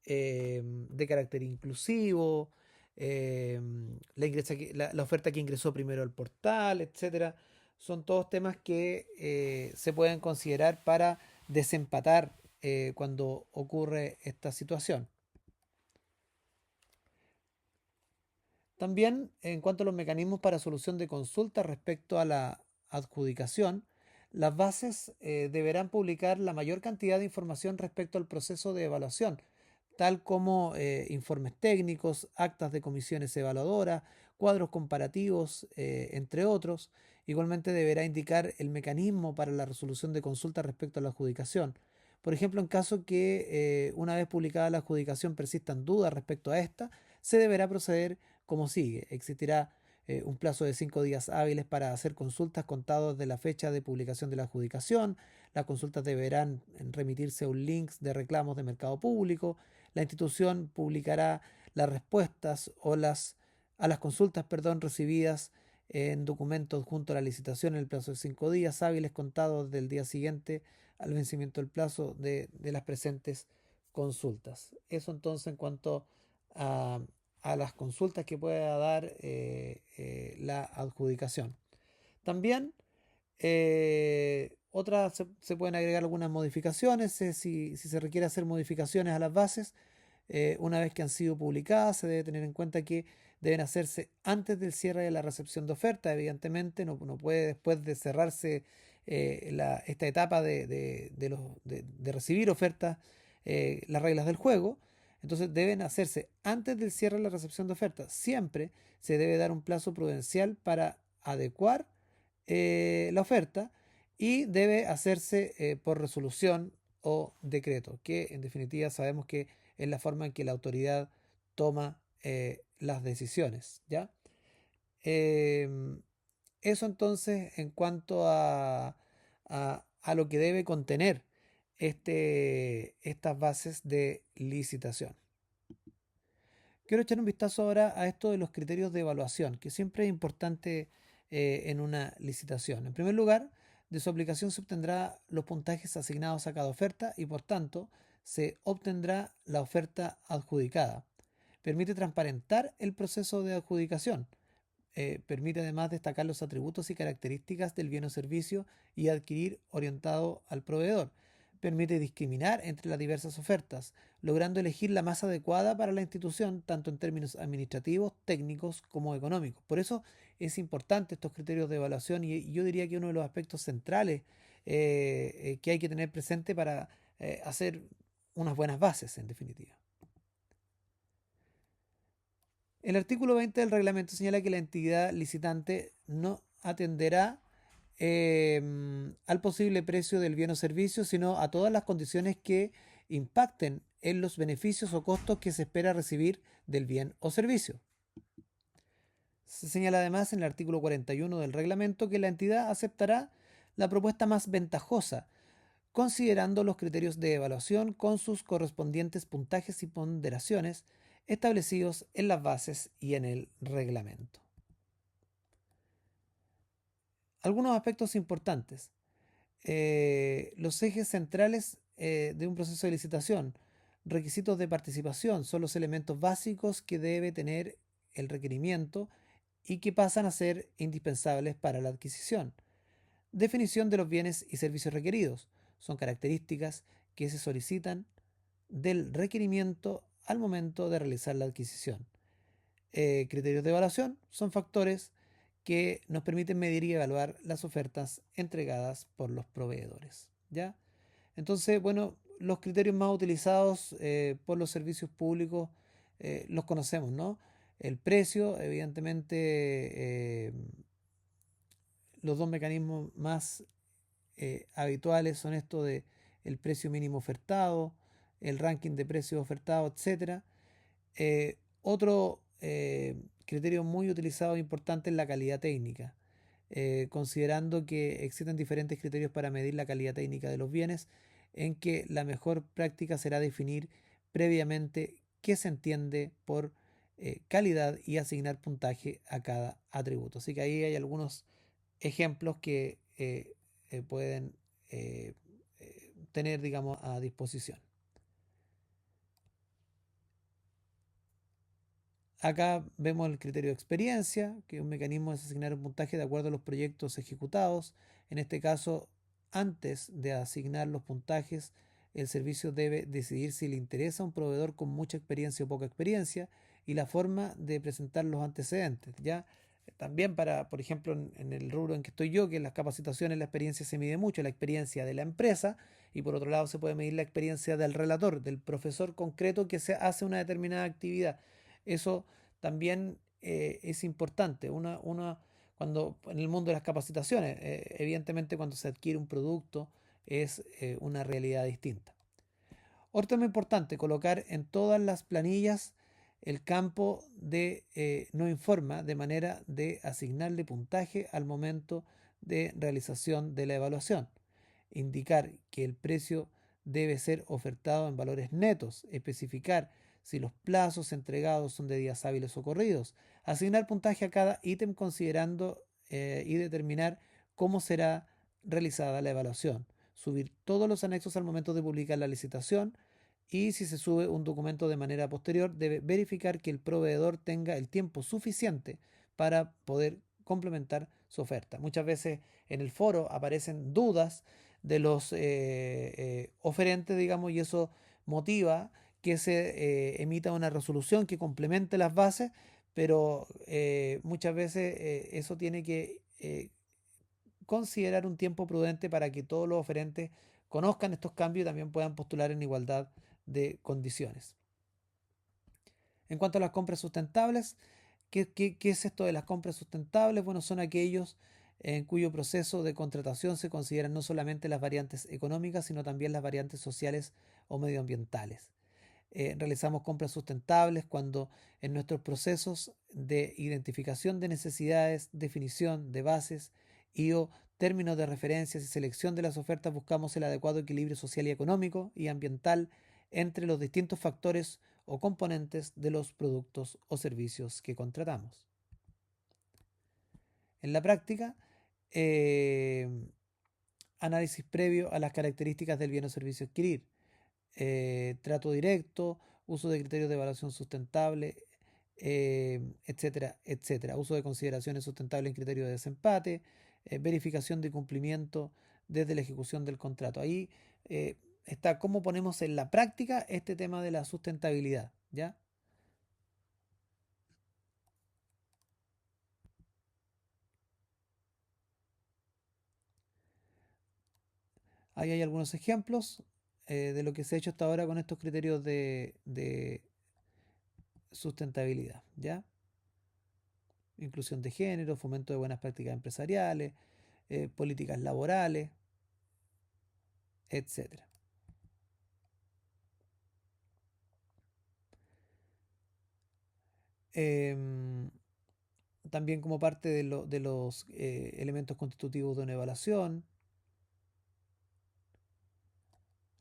de carácter inclusivo. eh, la oferta que ingresó primero al portal, etcétera. Son todos temas que se pueden considerar para desempatar cuando ocurre esta situación. También, en cuanto a los mecanismos para solución de consultas respecto a la adjudicación, las bases deberán publicar la mayor cantidad de información respecto al proceso de evaluación, tal como informes técnicos, actas de comisiones evaluadoras, cuadros comparativos, entre otros. Igualmente deberá indicar el mecanismo para la resolución de consultas respecto a la adjudicación. Por ejemplo, en caso que una vez publicada la adjudicación persistan dudas respecto a esta, se deberá proceder como sigue. Existirá un plazo de 5 días hábiles para hacer consultas contados de la fecha de publicación de la adjudicación. Las consultas deberán remitirse a un link de reclamos de mercado público. La institución publicará las respuestas a las consultas, recibidas en documentos junto a la licitación en el plazo de 5 días hábiles contados del día siguiente al vencimiento del plazo de las presentes consultas. Eso entonces en cuanto a, a las consultas que pueda dar la adjudicación. También se pueden agregar algunas modificaciones, si se requiere hacer modificaciones a las bases, una vez que han sido publicadas, se debe tener en cuenta que deben hacerse antes del cierre de la recepción de oferta. Evidentemente, no puede después de cerrarse esta etapa de recibir ofertas, las reglas del juego. Entonces deben hacerse antes del cierre de la recepción de ofertas. Siempre se debe dar un plazo prudencial para adecuar la oferta y debe hacerse por resolución o decreto, que en definitiva sabemos que es la forma en que la autoridad toma las decisiones, ¿ya? Em, Eso entonces en cuanto a lo que debe contener estas bases de licitación. Quiero echar un vistazo ahora a esto de los criterios de evaluación, que siempre es importante en una licitación. En primer lugar, de su aplicación se obtendrá los puntajes asignados a cada oferta y por tanto se obtendrá la oferta adjudicada. Permite transparentar el proceso de adjudicación. Permite además destacar los atributos y características del bien o servicio y adquirir orientado al proveedor. Permite discriminar entre las diversas ofertas, logrando elegir la más adecuada para la institución, tanto en términos administrativos, técnicos como económicos. Por eso es importante estos criterios de evaluación y yo diría que uno de los aspectos centrales que hay que tener presente para hacer unas buenas bases, en definitiva. El artículo 20 del reglamento señala que la entidad licitante no atenderá al posible precio del bien o servicio, sino a todas las condiciones que impacten en los beneficios o costos que se espera recibir del bien o servicio. Se señala además en el artículo 41 del reglamento que la entidad aceptará la propuesta más ventajosa, considerando los criterios de evaluación con sus correspondientes puntajes y ponderaciones establecidos en las bases y en el reglamento. Algunos aspectos importantes. Los ejes centrales de un proceso de licitación, requisitos de participación, son los elementos básicos que debe tener el requerimiento y que pasan a ser indispensables para la adquisición. Definición de los bienes y servicios requeridos. Son características que se solicitan del requerimiento al momento de realizar la adquisición. Criterios de evaluación son factores que nos permiten medir y evaluar las ofertas entregadas por los proveedores, ¿ya? Entonces, bueno, los criterios más utilizados por los servicios públicos los conocemos, ¿no? El precio, evidentemente, los dos mecanismos más habituales son esto de el precio mínimo ofertado, el ranking de precios ofertados, etcétera. Otro criterio muy utilizado e importante es la calidad técnica, considerando que existen diferentes criterios para medir la calidad técnica de los bienes, en que la mejor práctica será definir previamente qué se entiende por calidad y asignar puntaje a cada atributo. Así que ahí hay algunos ejemplos que pueden tener, digamos, a disposición. Acá vemos el criterio de experiencia, que es un mecanismo de asignar un puntaje de acuerdo a los proyectos ejecutados. En este caso, antes de asignar los puntajes, el servicio debe decidir si le interesa a un proveedor con mucha experiencia o poca experiencia y la forma de presentar los antecedentes. ¿Ya? También para, por ejemplo, en el rubro en que estoy yo, que en las capacitaciones la experiencia se mide mucho, la experiencia de la empresa, y por otro lado se puede medir la experiencia del relator, del profesor concreto que se hace una determinada actividad. Eso también es importante. Cuando en el mundo de las capacitaciones, evidentemente cuando se adquiere un producto es una realidad distinta. Otro tema importante, colocar en todas las planillas el campo de no informa de manera de asignarle puntaje al momento de realización de la evaluación. Indicar que el precio debe ser ofertado en valores netos, especificar si los plazos entregados son de días hábiles o corridos, asignar puntaje a cada ítem considerando y determinar cómo será realizada la evaluación, subir todos los anexos al momento de publicar la licitación y si se sube un documento de manera posterior debe verificar que el proveedor tenga el tiempo suficiente para poder complementar su oferta. Muchas veces en el foro aparecen dudas de los oferentes, digamos, y eso motiva que se emita una resolución que complemente las bases, pero muchas veces eso tiene que considerar un tiempo prudente para que todos los oferentes conozcan estos cambios y también puedan postular en igualdad de condiciones. En cuanto a las compras sustentables, ¿qué es esto de las compras sustentables? Bueno, son aquellos en cuyo proceso de contratación se consideran no solamente las variantes económicas, sino también las variantes sociales o medioambientales. Realizamos compras sustentables cuando en nuestros procesos de identificación de necesidades, definición de bases y o términos de referencias y selección de las ofertas buscamos el adecuado equilibrio social y económico y ambiental entre los distintos factores o componentes de los productos o servicios que contratamos. En la práctica, eh, análisis previo a las características del bien o servicio a adquirir, trato directo, uso de criterios de evaluación sustentable, etcétera, etcétera. Uso de consideraciones sustentables en criterios de desempate, verificación de cumplimiento desde la ejecución del contrato. Ahí está cómo ponemos en la práctica este tema de la sustentabilidad, ¿ya? Ahí hay algunos ejemplos de lo que se ha hecho hasta ahora con estos criterios de sustentabilidad, ¿ya? Inclusión de género, fomento de buenas prácticas empresariales, políticas laborales, etcétera. Em, También como parte de los elementos constitutivos de una evaluación,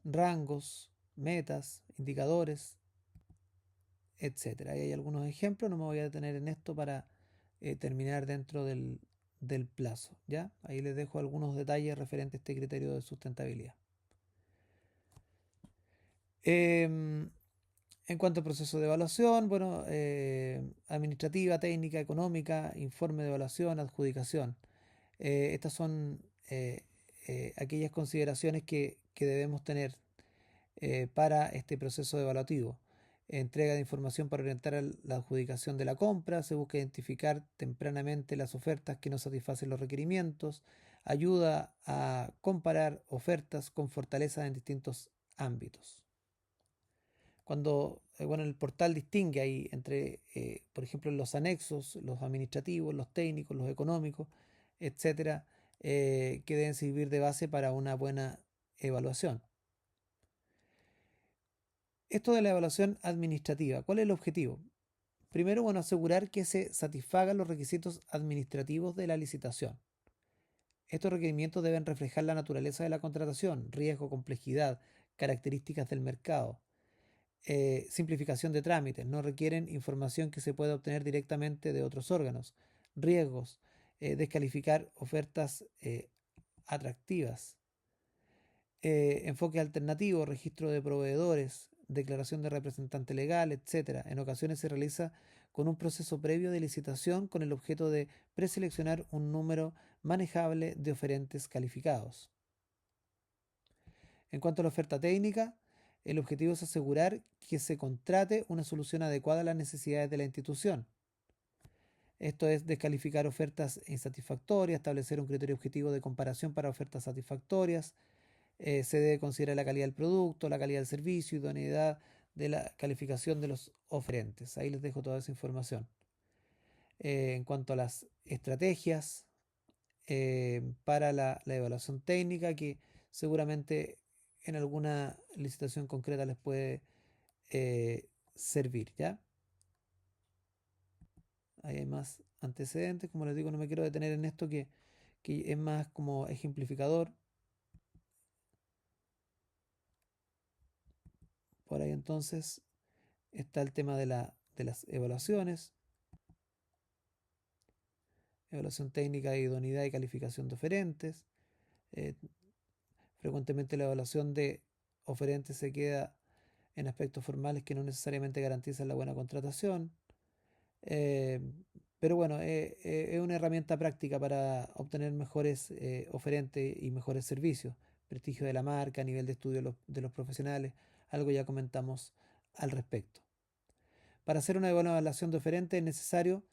rangos, metas, indicadores, etcétera. Ahí hay algunos ejemplos, no me voy a detener en esto para terminar dentro del plazo, ¿ya? Ahí les dejo algunos detalles referentes a este criterio de sustentabilidad. Em, En cuanto al proceso de evaluación, bueno, administrativa, técnica, económica, informe de evaluación, adjudicación. Estas son aquellas consideraciones que debemos tener para este proceso evaluativo. Entrega de información para orientar a la adjudicación de la compra, se busca identificar tempranamente las ofertas que no satisfacen los requerimientos, ayuda a comparar ofertas con fortalezas en distintos ámbitos. Cuando bueno, el portal distingue ahí entre, por ejemplo, los anexos, los administrativos, los técnicos, los económicos, etcétera, que deben servir de base para una buena evaluación. Esto de la evaluación administrativa, ¿cuál es el objetivo? Primero, bueno, asegurar que se satisfagan los requisitos administrativos de la licitación. Estos requerimientos deben reflejar la naturaleza de la contratación, riesgo, complejidad, características del mercado. Simplificación de trámites, no requieren información que se pueda obtener directamente de otros órganos. Riesgos, descalificar ofertas atractivas. Enfoque alternativo, registro de proveedores, declaración de representante legal, etcétera. En ocasiones se realiza con un proceso previo de licitación con el objeto de preseleccionar un número manejable de oferentes calificados. En cuanto a la oferta técnica, el objetivo es asegurar que se contrate una solución adecuada a las necesidades de la institución. Esto es descalificar ofertas insatisfactorias, establecer un criterio objetivo de comparación para ofertas satisfactorias. Se debe considerar la calidad del producto, la calidad del servicio, idoneidad de la calificación de los oferentes. Ahí les dejo toda esa información. En cuanto a las estrategias para la evaluación técnica, que seguramente en alguna licitación concreta les puede servir, ¿ya? Ahí hay más antecedentes, como les digo, no me quiero detener en esto que es más como ejemplificador. Por ahí entonces está el tema de las evaluaciones, evaluación técnica de idoneidad y calificación de oferentes. Eh, Frecuentemente la evaluación de oferentes se queda en aspectos formales que no necesariamente garantizan la buena contratación. Eh, pero bueno, es una herramienta práctica para obtener mejores oferentes y mejores servicios. Prestigio de la marca, nivel de estudio de los profesionales, algo ya comentamos al respecto. Para hacer una buena evaluación de oferente es necesario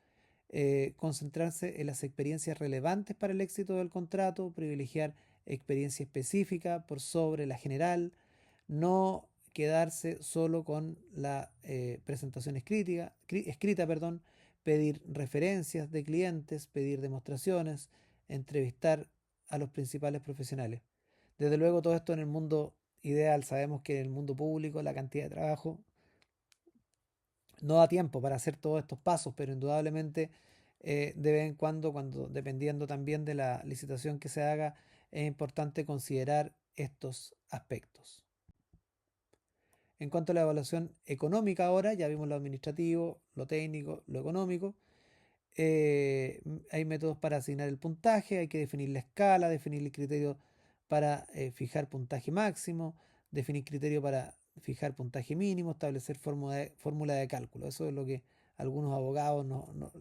concentrarse en las experiencias relevantes para el éxito del contrato, privilegiar experiencia específica por sobre la general, no quedarse solo con la presentación escrita, perdón, pedir referencias de clientes, pedir demostraciones, entrevistar a los principales profesionales. Desde luego todo esto en el mundo ideal, sabemos que en el mundo público la cantidad de trabajo no da tiempo para hacer todos estos pasos, pero indudablemente de vez en cuando, dependiendo también de la licitación que se haga, es importante considerar estos aspectos. En cuanto a la evaluación económica ahora, ya vimos lo administrativo, lo técnico, lo económico. Hay métodos para asignar el puntaje, hay que definir la escala, definir el criterio para fijar puntaje máximo, definir criterio para fijar puntaje mínimo, establecer fórmula de cálculo. Eso es lo que algunos abogados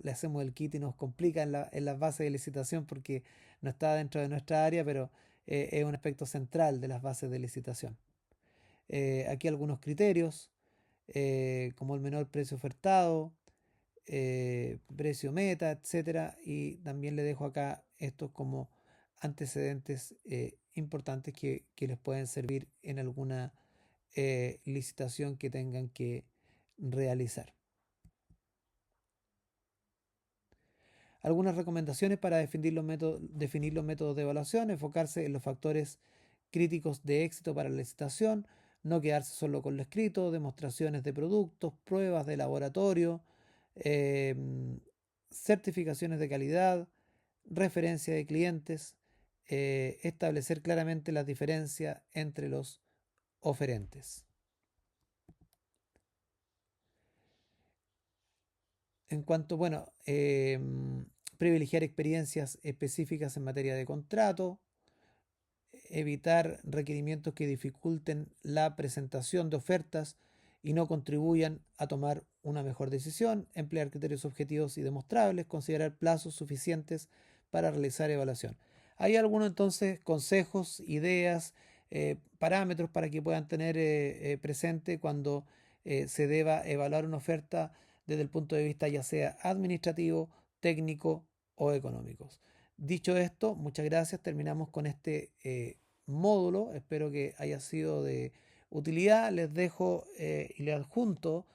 le hacemos el kit y nos complica en las bases de licitación porque no está dentro de nuestra área, pero es un aspecto central de las bases de licitación. Aquí algunos criterios, como el menor precio ofertado, precio meta, etcétera. Y también le dejo acá estos como antecedentes importantes que les pueden servir en alguna licitación que tengan que realizar. Algunas recomendaciones para definir los métodos de evaluación: enfocarse en los factores críticos de éxito para la licitación, no quedarse solo con lo escrito, demostraciones de productos, pruebas de laboratorio, eh, certificaciones de calidad, referencia de clientes, establecer claramente las diferencias entre los oferentes. En cuanto, bueno, privilegiar experiencias específicas en materia de contrato, evitar requerimientos que dificulten la presentación de ofertas y no contribuyan a tomar una mejor decisión, emplear criterios objetivos y demostrables, considerar plazos suficientes para realizar evaluación. Hay algunos entonces consejos, ideas, parámetros para que puedan tener presente cuando se deba evaluar una oferta desde el punto de vista ya sea administrativo, técnico o económico. Dicho esto, muchas gracias. Terminamos con este módulo. Espero que haya sido de utilidad. Les dejo y les adjunto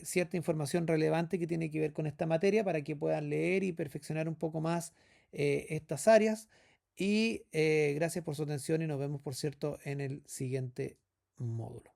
cierta información relevante que tiene que ver con esta materia para que puedan leer y perfeccionar un poco más estas áreas. Y gracias por su atención y nos vemos, por cierto, en el siguiente módulo.